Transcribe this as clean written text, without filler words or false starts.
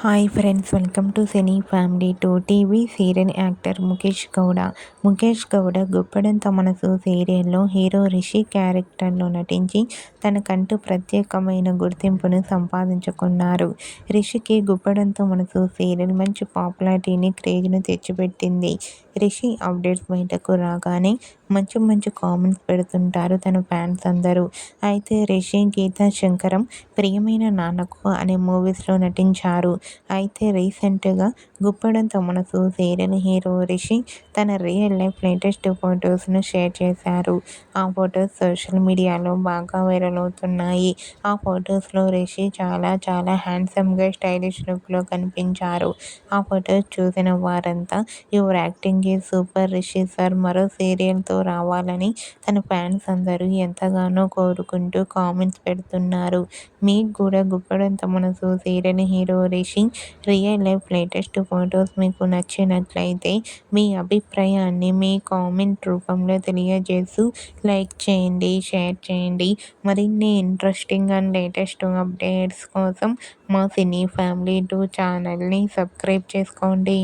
Hi friends, welcome to cine family two. TV serial actor Mukesh Gowda. Mukesh Gowda Guppedantha Manasu సీరియల్లో hero Rishi క్యారెక్టర్లో నటించి తనకంటూ ప్రత్యేకమైన గుర్తింపును సంపాదించుకున్నారు. రిషికి గుప్పెడంత మనసు సీరియల్ మంచి పాపులారిటీని, క్రేజ్ను తెచ్చిపెట్టింది. రిషి అప్డేట్స్ బయటకు రాగానే మంచి మంచి కామెంట్స్ పెడుతుంటారు తన ఫ్యాన్స్ అందరూ. అయితే రిషి గీతా శంకరం, ప్రియమైన నాన్నకు అనే మూవీస్లో నటించారు. అయితే రీసెంట్గా గుప్పెడంత మనసు సీరియల్ హీరో రిషి తన రియల్ లైఫ్ లేటెస్ట్ ఫొటోస్ను షేర్ చేశారు. ఆ ఫొటోస్ సోషల్ మీడియాలో బాగా వైరల్ అవుతున్నాయి. ఆ ఫొటోస్లో రిషి చాలా చాలా హ్యాండ్సమ్గా స్టైలిష్ లుక్లో కనిపించారు. ఆ ఫొటోస్ చూసిన వారంతా your acting is super Rishi sir, మరో సీరియల్తో రావాలని తన ఫ్యాన్స్ అందరూ ఎంతగానో కోరుకుంటూ కామెంట్స్ పెడుతున్నారు. మీకు కూడా గుప్పెడంత మనసు serial hero Rishi real life latest photos మీకు నచ్చినట్లయితే మీ అభిప్రాయాన్ని మీ కామెంట్ రూపంలో తెలియజేస్తూ లైక్ చేయండి, షేర్ చేయండి. మరిన్ని ఇంట్రెస్టింగ్ అండ్ లేటెస్ట్ అప్డేట్స్ కోసం మా సినీ ఫ్యామిలీ 2 ఛానల్ని సబ్స్క్రైబ్ చేసుకోండి.